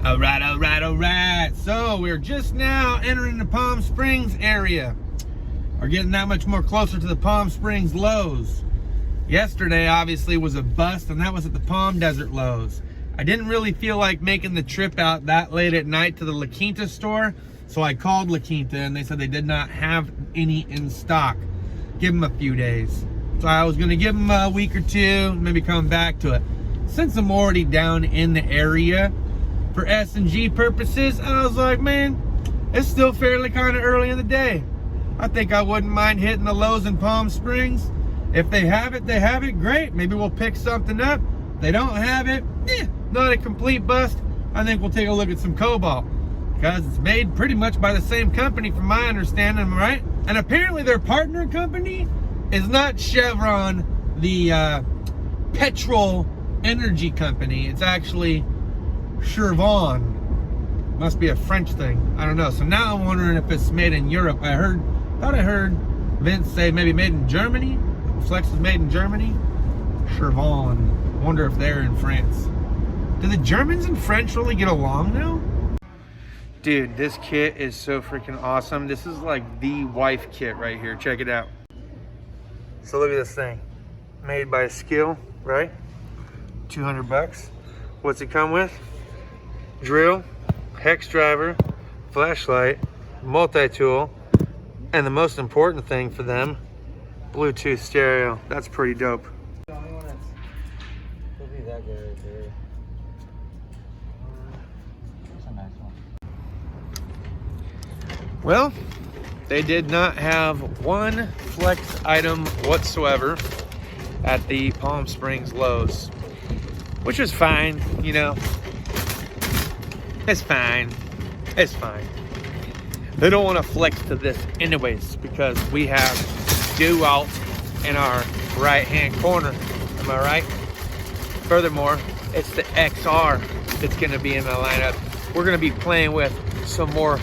All right. So we're just now entering the Palm Springs area. We're getting that much more closer to the Palm Springs Lowe's. Yesterday, obviously, was a bust, and that was at the Palm Desert Lowe's. I didn't really feel like making the trip out that late at night to the La Quinta store, so I called La Quinta, and they said they did not have any in stock. Give them a few days. So I was going to give them a week or two, maybe come back to it. Since I'm already down in the area, for S&G purposes, I was like, man, it's still fairly kind of early in the day. I think I wouldn't mind hitting the Lowe's in Palm Springs. If they have it, great. Maybe we'll pick something up. If they don't have it, not a complete bust. I think we'll take a look at some Cobalt, because it's made pretty much by the same company from my understanding, right? And apparently their partner company is not Chevron, the petrol energy company. It's actually Chevron. Must be a French thing. I don't know. So now I'm wondering if it's made in Europe. I thought I heard Vince say maybe made in Germany. Flex was made in Germany. Chevron. Wonder if they're in France. Do the Germans and French really get along now? Dude, this kit is so freaking awesome. This is like the wife kit right here. Check it out. So look at this thing. Made by Skill, right? 200 bucks. What's it come with? Drill, hex driver, flashlight, multi-tool, and the most important thing for them, Bluetooth stereo. That's pretty dope. The only one that's could be that guy right there. That's a nice one. Well, they did not have one flex item whatsoever at the Palm Springs Lowe's, which is fine, you know. It's fine. It's fine. They don't want to flex to this anyways, because we have DeWalt in our right-hand corner. Am I right? Furthermore, it's the XR that's going to be in the lineup. We're going to be playing with some more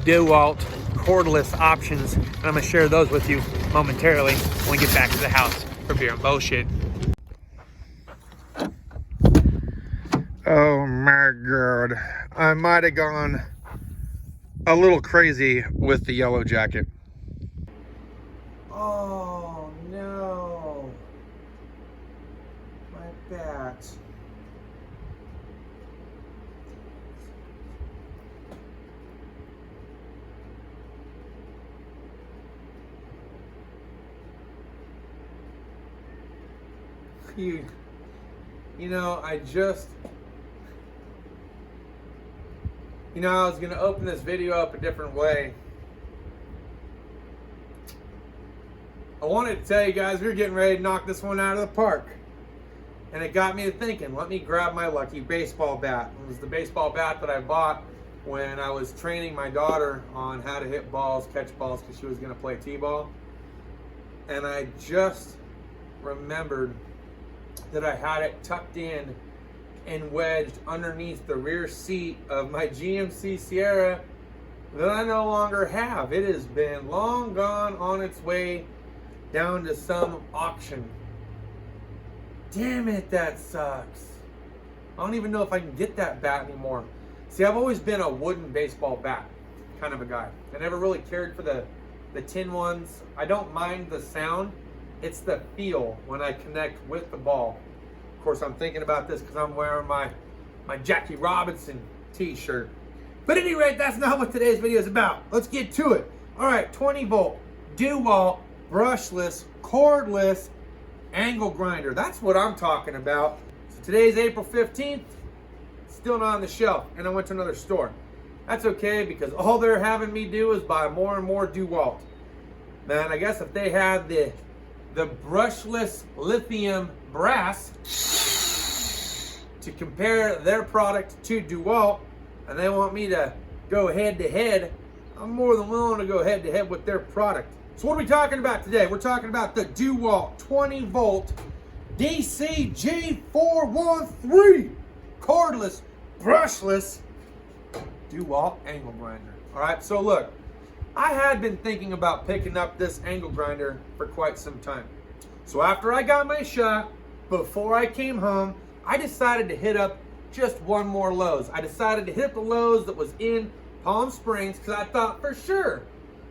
DeWalt cordless options, and I'm going to share those with you momentarily when we get back to the house for beer and bullshit. Oh my God. I might have gone a little crazy with the yellow jacket. Oh no. My bat. You know, I was going to open this video up a different way. I wanted to tell you guys we were getting ready to knock this one out of the park. And it got me to thinking, let me grab my lucky baseball bat. It was the baseball bat that I bought when I was training my daughter on how to hit balls, catch balls, because she was going to play t-ball. And I just remembered that I had it tucked in and wedged underneath the rear seat of my GMC Sierra that I no longer have. It has been long gone on its way down to some auction. Damn it, that sucks. I don't even know if I can get that bat anymore. See, I've always been a wooden baseball bat kind of a guy. I never really cared for the tin ones. I don't mind the sound. It's the feel when I connect with the ball. Of course, I'm thinking about this because I'm wearing my Jackie Robinson t-shirt. But at any rate, that's not what today's video is about. Let's get to it. All right, 20 volt, DeWalt, brushless, cordless, angle grinder. That's what I'm talking about. So today's April 15th, still not on the shelf, and I went to another store. That's okay, because all they're having me do is buy more and more DeWalt. Man, I guess if they had the brushless lithium brass to compare their product to DeWalt, and they want me to go head to head, I'm more than willing to go head to head with their product. So what are we talking about today? We're talking about the DeWalt 20 volt DCG413 cordless, brushless DeWalt angle grinder. All right, so look, I had been thinking about picking up this angle grinder for quite some time. So after I got my shot, before I came home, I decided to hit up just one more Lowe's. I decided to hit the Lowe's that was in Palm Springs because I thought for sure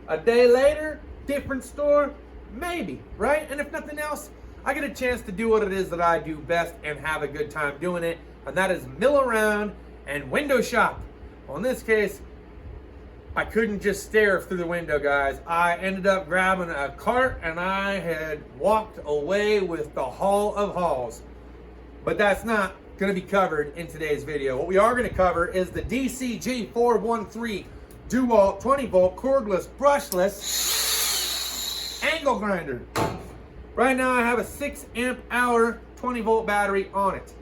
a day later, different store, maybe, right? And if nothing else, I get a chance to do what it is that I do best and have a good time doing it, and that is mill around and window shop. Well, in this case, I couldn't just stare through the window, guys. I ended up grabbing a cart and I had walked away with the haul of hauls. But that's not going to be covered in today's video. What we are going to cover is the DCG413 DeWalt 20 volt cordless brushless angle grinder. Right now I have a 6 amp hour 20 volt battery on it.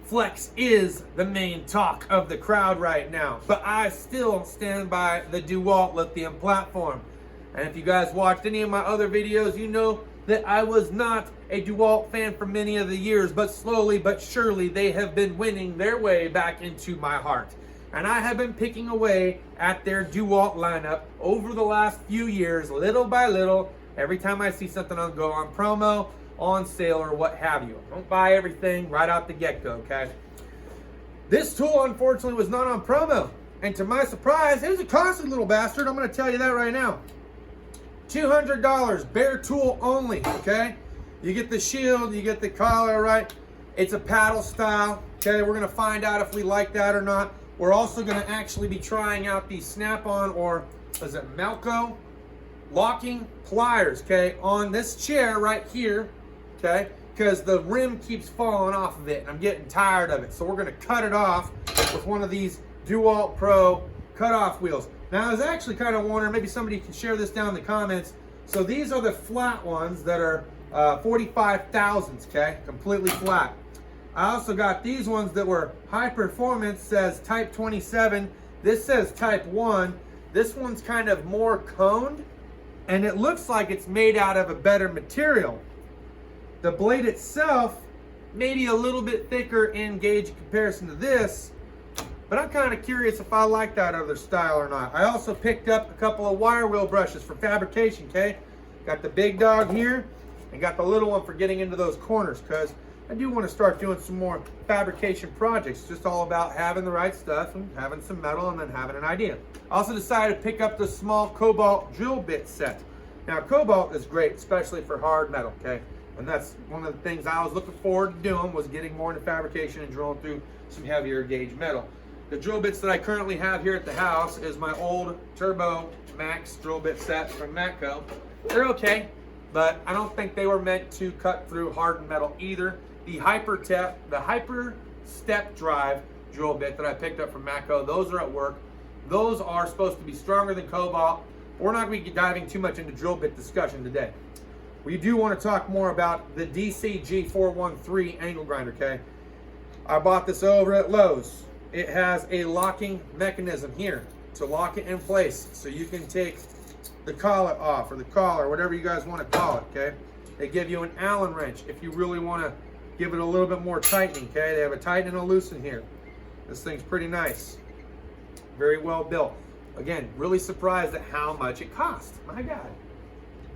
Flex is the main talk of the crowd right now, but I still stand by the DeWalt lithium platform. And if you guys watched any of my other videos, you know that I was not a DeWalt fan for many of the years, but slowly but surely they have been winning their way back into my heart. And I have been picking away at their DeWalt lineup over the last few years, little by little, every time I see something go on promo, on sale, or what have you. Don't buy everything right out the get-go, okay? This tool, unfortunately, was not on promo. And to my surprise, it was a costly little bastard. I'm going to tell you that right now. $200, bare tool only, okay? You get the shield, you get the collar, right? It's a paddle style, okay? We're going to find out if we like that or not. We're also going to actually be trying out these snap-on, or is it Melco locking pliers, okay, on this chair right here, okay, because the rim keeps falling off of it and I'm getting tired of it. So we're going to cut it off with one of these DeWalt Pro cutoff wheels. Now I was actually kind of wondering, maybe somebody can share this down in the comments. So these are the flat ones that are 45 thousandths, okay, completely flat. I also got these ones that were high performance, says type 27. This says type 1. This one's kind of more coned, and it looks like it's made out of a better material. The blade itself, maybe a little bit thicker in gauge in comparison to this, but I'm kind of curious if I like that other style or not. I also picked up a couple of wire wheel brushes for fabrication, okay? Got the big dog here, and got the little one for getting into those corners, because I do want to start doing some more fabrication projects. It's just all about having the right stuff and having some metal and then having an idea. I also decided to pick up the small Cobalt Drill Bit Set. Now, Cobalt is great, especially for hard metal, okay? And that's one of the things I was looking forward to doing, was getting more into fabrication and drilling through some heavier gauge metal. The drill bits that I currently have here at the house is my old Turbo Max drill bit set from Matco. They're okay, but I don't think they were meant to cut through hardened metal either. The Hyper Step Drive drill bit that I picked up from Matco, those are at work. Those are supposed to be stronger than Cobalt. We're not going to be diving too much into drill bit discussion today. We do want to talk more about the DCG413 angle grinder, okay? I bought this over at Lowe's. It has a locking mechanism here to lock it in place, so you can take the collet off, or the collar, whatever you guys want to call it, okay? They give you an Allen wrench if you really want to give it a little bit more tightening, okay? They have a tighten and a loosen here. This thing's pretty nice. Very well built. Again, really surprised at how much it cost. My God.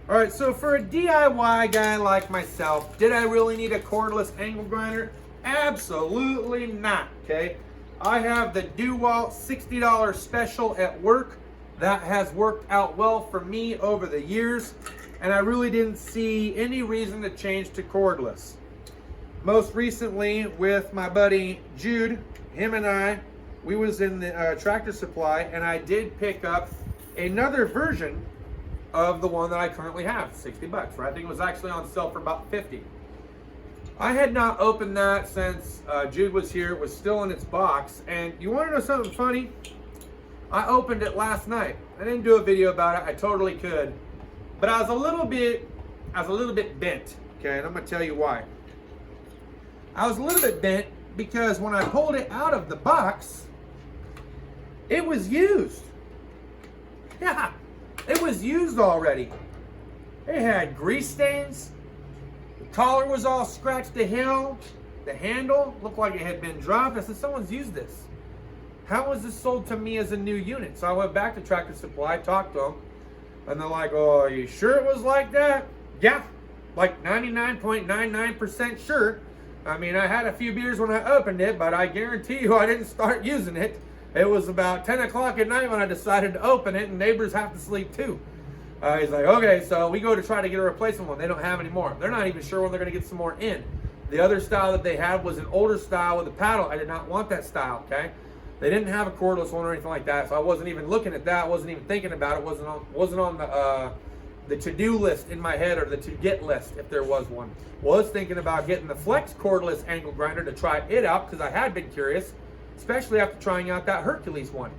All right, so for a DIY guy like myself, did I really need a cordless angle grinder? Absolutely not, okay? I have the DeWalt $60 special at work. That has worked out well for me over the years, and I really didn't see any reason to change to cordless. Most recently with my buddy Jude, him and I, we was in the Tractor Supply, and I did pick up another version of the one that I currently have, 60 bucks, right? I think it was actually on sale for about 50. I had not opened that since Jude was here. It was still in its box, and you want to know something funny? I opened it last night. I didn't do a video about it. I totally could, but I was a little bit bent, okay? And I'm gonna tell you why. I was a little bit bent because when I pulled it out of the box, it was used. Yeah, it was used already. It had grease stains. The collar was all scratched to hell. The handle looked like it had been dropped. I said, someone's used this. How was this sold to me as a new unit? So I went back to Tractor Supply, talked to them, and they're like, oh, are you sure it was like that? Yeah, like 99.99% sure. I mean, I had a few beers when I opened it, but I guarantee you I didn't start using it. It was about 10 o'clock at night when I decided to open it, and neighbors have to sleep too. He's like, okay, so we go to try to get a replacement one. They don't have any more. They're not even sure when they're going to get some more in. The other style that they had was an older style with a paddle. I did not want that style, okay? They didn't have a cordless one or anything like that, so I wasn't even looking at that. Wasn't even thinking about it. Wasn't on the to-do list in my head, or the to-get list if there was one. Was thinking about getting the Flex cordless angle grinder to try it out, because I had been curious, especially after trying out that Hercules one.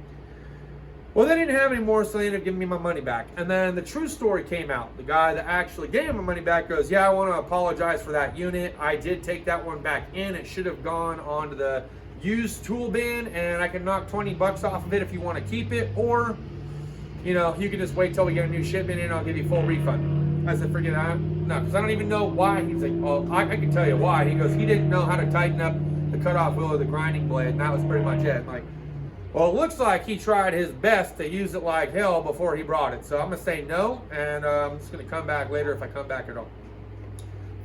Well, they didn't have any more, so they ended up giving me my money back. And then the true story came out. The guy that actually gave me my money back goes, yeah, I want to apologize for that unit. I did take that one back in. It should have gone onto the used tool bin, and I can knock 20 bucks off of it if you want to keep it, or, you know, you can just wait till we get a new shipment and I'll give you full refund. I said, forget it. No, because I don't even know why. He's like, well, I can tell you why. He goes, he didn't know how to tighten up the cutoff wheel or the grinding blade, and that was pretty much it. Like, well, it looks like he tried his best to use it like hell before he brought it. So I'm going to say no, and I'm just going to come back later if I come back at all.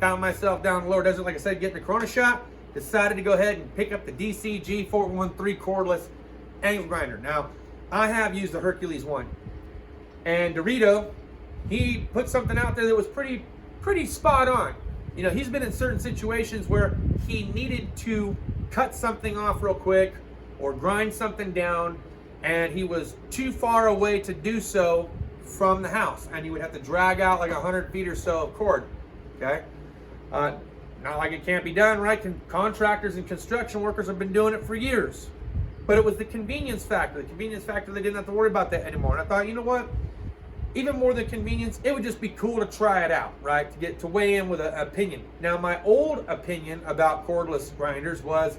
Found myself down in the lower desert, like I said, getting a Corona shot. Decided to go ahead and pick up the DCG413 cordless angle grinder. Now, I have used the Hercules one. And Dorito, he put something out there that was pretty spot on. You know, he's been in certain situations where he needed to cut something off real quick or grind something down, and he was too far away to do so from the house, and he would have to drag out like 100 feet or so of cord, okay? Not like it can't be done, right? Contractors and construction workers have been doing it for years. But it was the convenience factor. The convenience factor, they didn't have to worry about that anymore. And I thought, you know what? Even more than convenience, it would just be cool to try it out, right? To weigh in with an opinion. Now, my old opinion about cordless grinders was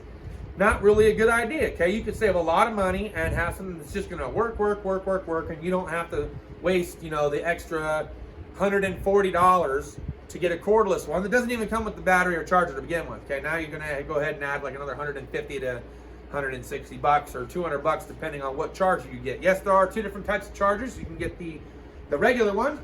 not really a good idea, okay? You could save a lot of money and have something that's just gonna work, and you don't have to waste, you know, the extra $140 to get a cordless one that doesn't even come with the battery or charger to begin with, okay? Now you're gonna go ahead and add like another 150 to 160 bucks or 200 bucks depending on what charger you get. Yes, there are two different types of chargers. You can get the regular one.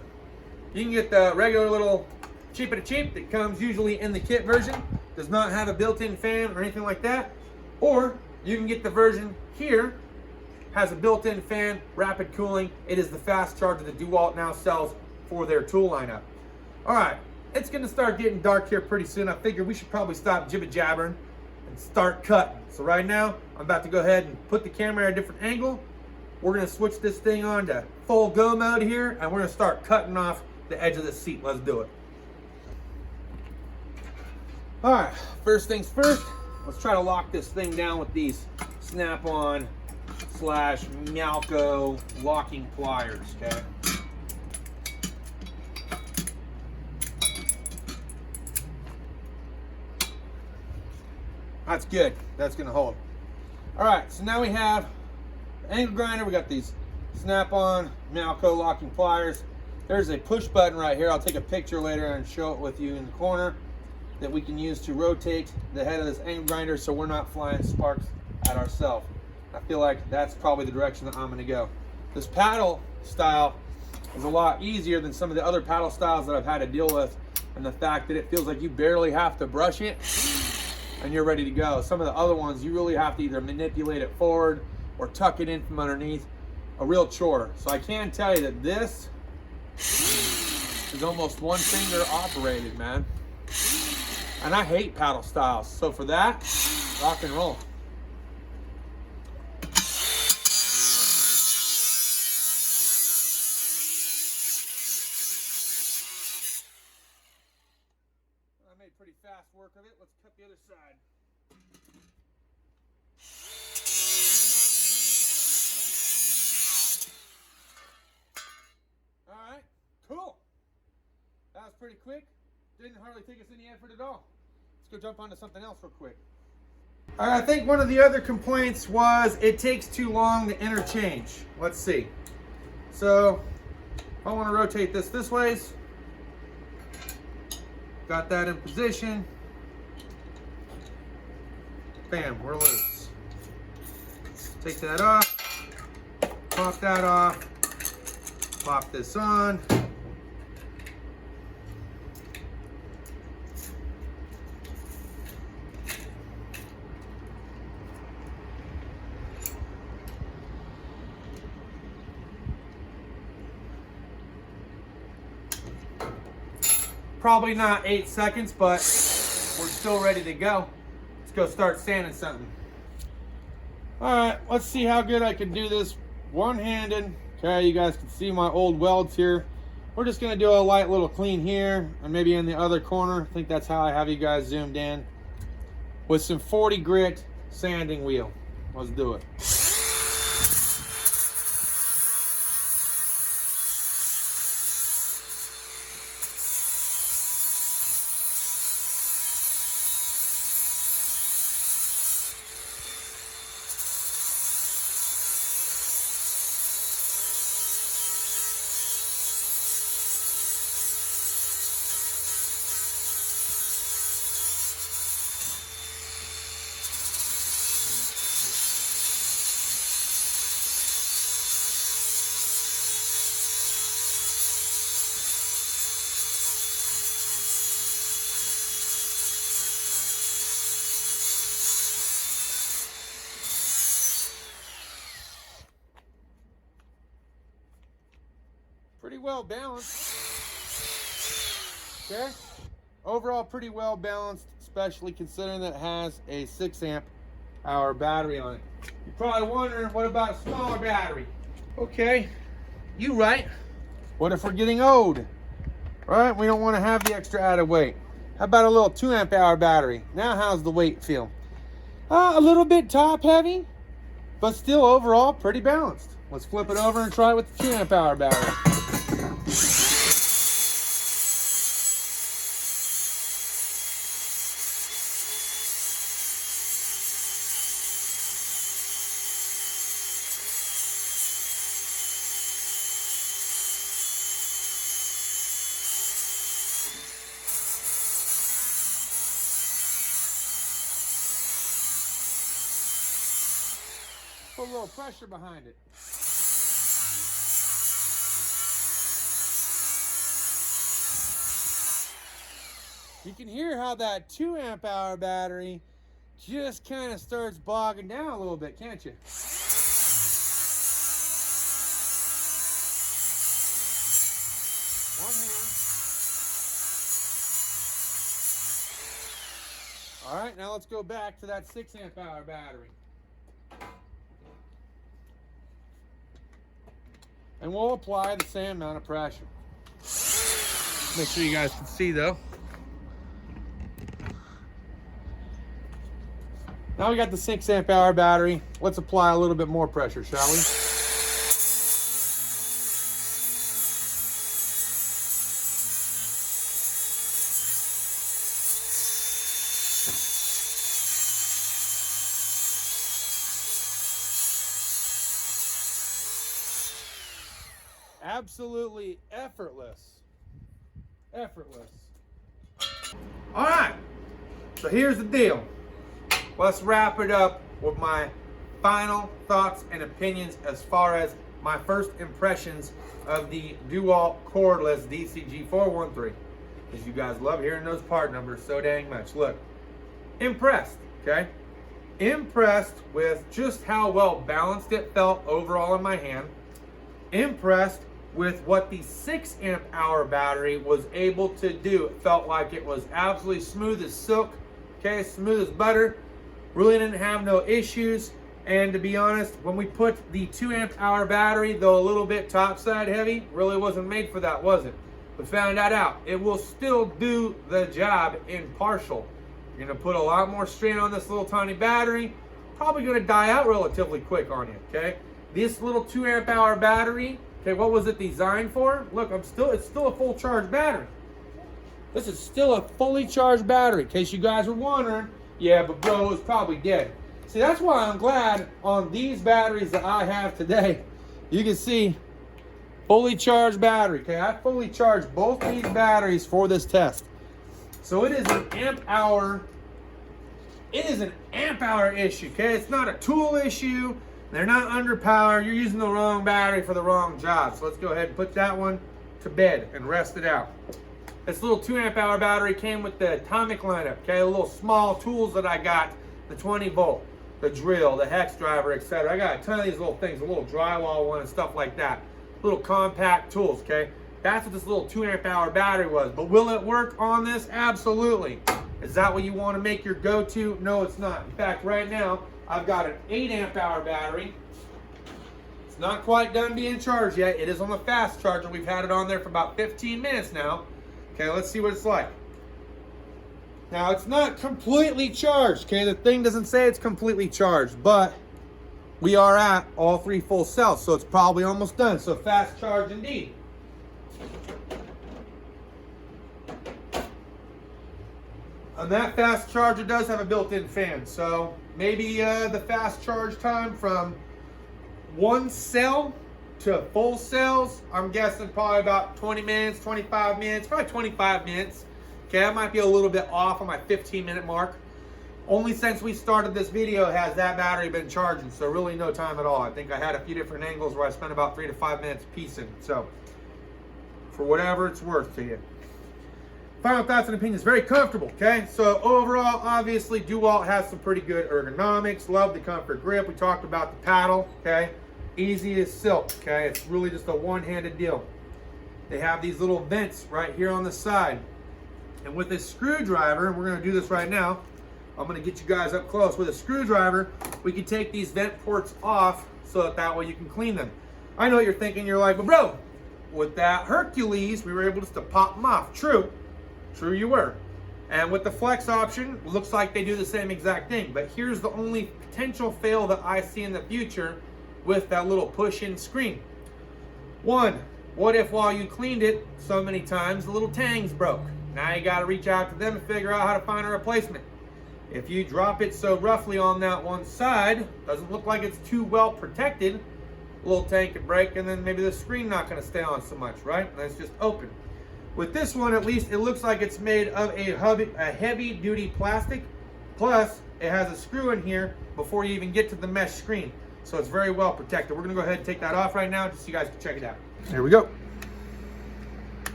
You can get the regular little cheap that comes usually in the kit version. Does not have a built-in fan or anything like that. Or you can get the version here, has a built-in fan, rapid cooling. It is the fast charger that DeWalt now sells for their tool lineup. All right, it's gonna start getting dark here pretty soon. I figured we should probably stop jibber-jabbering and start cutting. So right now, I'm about to go ahead and put the camera at a different angle. We're gonna switch this thing on to full go mode here, and we're gonna start cutting off the edge of the seat. Let's do it. All right, first things first, let's try to lock this thing down with these Snap-on / Malco locking pliers, okay? That's good, that's gonna hold. All right, so now we have the angle grinder. We got these Snap-on Malco locking pliers. There's a push button right here. I'll take a picture later and show it with you in the corner that we can use to rotate the head of this angle grinder so we're not flying sparks at ourselves. I feel like that's probably the direction that I'm gonna go. This paddle style is a lot easier than some of the other paddle styles that I've had to deal with, and the fact that it feels like you barely have to brush it and you're ready to go. Some of the other ones, you really have to either manipulate it forward or tuck it in from underneath. A real chore. So I can tell you that this is almost one finger operated, man. And I hate paddle styles. So for that, rock and roll. I made pretty fast work of it. Let's cut the other side. All right, cool. That was pretty quick. Didn't hardly take us any effort at all. Let's go jump onto something else real quick. All right, I think one of the other complaints was it takes too long to interchange. Let's see. So if I want to rotate this ways, got that in position. Bam, we're loose. Take that off, pop that off, pop this on. Probably not 8 seconds, but we're still ready to go. Let's go start sanding something. All right, let's see how good I can do this one-handed. Okay, you guys can see my old welds here. We're just gonna do a light little clean here and maybe in the other corner. I think that's how I have you guys zoomed in. With some 40 grit sanding wheel. Let's do it. Pretty well balanced. Okay, overall pretty well balanced, especially considering that it has a 6 amp hour battery on it. You're probably wondering, what about a smaller battery? Okay, you right. What if we're getting old? Right, we don't want to have the extra added weight. How about a little 2 amp hour battery? Now how's the weight feel? A little bit top heavy, but still overall pretty balanced. Let's flip it over and try it with the 2 amp hour battery. Put a little pressure behind it. You can hear how that 2 amp hour battery just kind of starts bogging down a little bit, can't you? One hand. All right, now let's go back to that 6 amp hour battery. And we'll apply the same amount of pressure. Make sure you guys can see though. Now we got the 6 amp hour battery. Let's apply a little bit more pressure, shall we? Absolutely effortless. Effortless. All right, so here's the deal. Let's wrap it up with my final thoughts and opinions as far as my first impressions of the DeWalt Cordless DCG413. Because you guys love hearing those part numbers so dang much. Look, impressed, okay? Impressed with just how well balanced it felt overall in my hand. Impressed with what the 6 amp hour battery was able to do. It felt like it was absolutely smooth as silk, okay, smooth as butter. Really didn't have no issues. And to be honest, when we put the 2 amp hour battery, though a little bit topside heavy, really wasn't made for that, was it? We found that out. It will still do the job in partial. You're gonna put a lot more strain on this little tiny battery, probably gonna die out relatively quick on you, okay? This little 2 amp hour battery, okay, what was it designed for? Look, it's still a full charge battery. This is still a fully charged battery, in case you guys were wondering. Yeah, but bro, it's probably dead. See, that's why I'm glad on these batteries that I have today, you can see fully charged battery, okay? I fully charged both these batteries for this test. So it is an amp hour, issue, okay? It's not a tool issue. They're not underpowered. You're using the wrong battery for the wrong job. So let's go ahead and put that one to bed and rest it out. This little 2 amp hour battery came with the atomic lineup, okay? The little small tools that I got, the 20 volt, the drill, the hex driver, etc. I got a ton of these little things, a little drywall one and stuff like that. Little compact tools, okay? That's what this little 2 amp hour battery was. But will it work on this? Absolutely. Is that what you want to make your go-to? No, it's not. In fact, right now, I've got an 8 amp hour battery. It's not quite done being charged yet. It is on the fast charger. We've had it on there for about 15 minutes now. Okay, let's see what it's like. Now, it's not completely charged, okay? The thing doesn't say it's completely charged, but we are at all 3 full cells, so it's probably almost done. So fast charge indeed. And that fast charger does have a built-in fan, so maybe the fast charge time from 1 cell to full cells, I'm guessing probably about 20 minutes, 25 minutes, probably 25 minutes. Okay, I might be a little bit off on my 15-minute mark. Only since we started this video has that battery been charging, so really no time at all. I think I had a few different angles where I spent about 3 to 5 minutes piecing. So, for whatever it's worth to you. Final thoughts and opinions, very comfortable, okay? So overall, obviously, DeWalt has some pretty good ergonomics. Love the comfort grip. We talked about the paddle, okay? Easy as silk, okay? It's really just a one-handed deal. They have these little vents right here on the side. And with this screwdriver, and we're gonna do this right now, I'm gonna get you guys up close. With a screwdriver, we can take these vent ports off so that way you can clean them. I know what you're thinking, you're like, well, bro, with that Hercules, we were able just to pop them off. True you were. And with the flex option, looks like they do the same exact thing. But here's the only potential fail that I see in the future with that little push-in screen. One, what if while you cleaned it so many times, the little tangs broke? Now you gotta reach out to them and figure out how to find a replacement. If you drop it so roughly on that one side, doesn't look like it's too well protected, a little tank could break and then maybe the screen not gonna stay on so much, right? And it's just open. With this one, at least, it looks like it's made of a heavy-duty plastic, plus it has a screw in here before you even get to the mesh screen. So it's very well protected. We're gonna go ahead and take that off right now just so you guys can check it out. Here we go.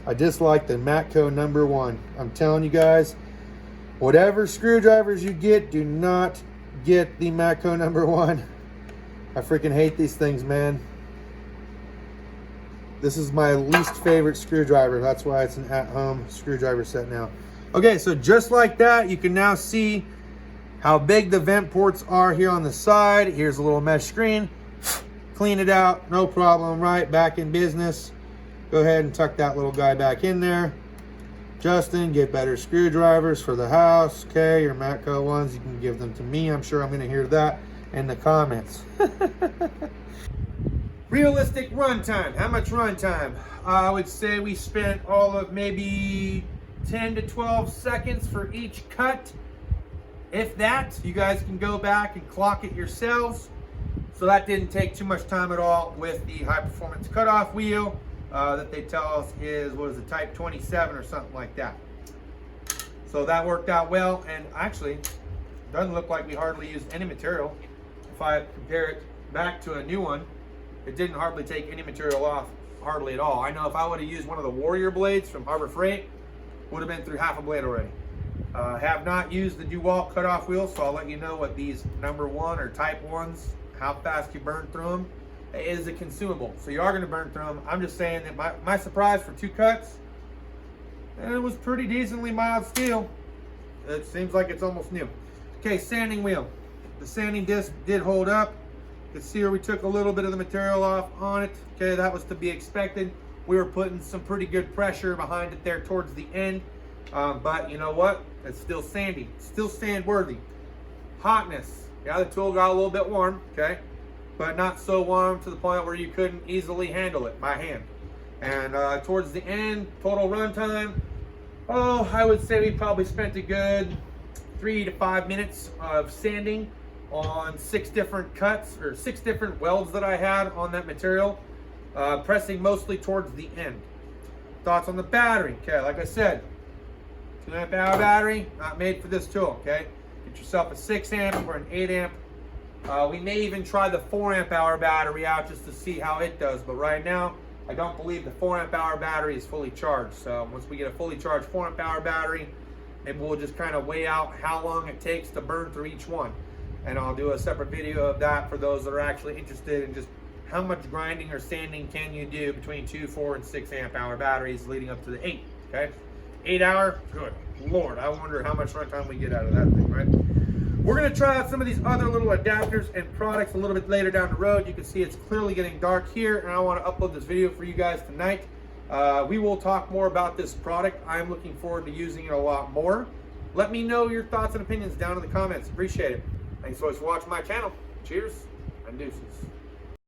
I dislike the Matco #1. I'm telling you guys, whatever screwdrivers you get, do not get the Matco #1. I freaking hate these things, man. This is my least favorite screwdriver. That's why it's an at-home screwdriver set now. Okay, so just like that, you can now see how big the vent ports are here on the side. Here's a little mesh screen. Clean it out, no problem, right? Back in business. Go ahead and tuck that little guy back in there. Justin, get better screwdrivers for the house. Okay, your Matco ones, you can give them to me. I'm sure I'm gonna hear that in the comments. Realistic runtime. How much runtime? I would say we spent all of maybe 10 to 12 seconds for each cut. If that, you guys can go back and clock it yourselves. So that didn't take too much time at all with the high performance cutoff wheel that they tell us is, what is it, type 27 or something like that. So that worked out well, and actually doesn't look like we hardly used any material. If I compare it back to a new one, it didn't hardly take any material off, hardly at all. I know if I would have used one of the Warrior blades from Harbor Freight, would have been through half a blade already. Have not used the DeWalt cutoff wheel, so I'll let you know what these #1 or type 1s, how fast you burn through them. It is a consumable, so you are going to burn through them. I'm just saying that my surprise for 2 cuts, and it was pretty decently mild steel. It seems like it's almost new. Okay, sanding wheel. The sanding disc did hold up. You can see where we took a little bit of the material off on it. Okay, that was to be expected. We were putting some pretty good pressure behind it there towards the end. But you know what? It's still sandy, still sand worthy. Hotness. Yeah, the tool got a little bit warm, okay? But not so warm to the point where you couldn't easily handle it by hand. And towards the end, total runtime, oh, I would say we probably spent a good 3 to 5 minutes of sanding on 6 different cuts, or 6 different welds that I had on that material, pressing mostly towards the end. Thoughts on the battery? Okay, like I said, 2 amp hour battery, not made for this tool, okay? Get yourself a 6 amp or an 8 amp. We may even try the 4 amp hour battery out just to see how it does, but right now, I don't believe the 4 amp hour battery is fully charged. So once we get a fully charged 4 amp hour battery, maybe we'll just kind of weigh out how long it takes to burn through each one. and I'll do a separate video of that for those that are actually interested in just how much grinding or sanding can you do between 2, 4, and 6 amp hour batteries leading up to the 8, okay? 8 hour, good Lord, I wonder how much runtime we get out of that thing, right? We're gonna try out some of these other little adapters and products a little bit later down the road. You can see it's clearly getting dark here, and I wanna upload this video for you guys tonight. We will talk more about this product. I'm looking forward to using it a lot more. Let me know your thoughts and opinions down in the comments. Appreciate it. Thanks for watching my channel. Cheers and deuces.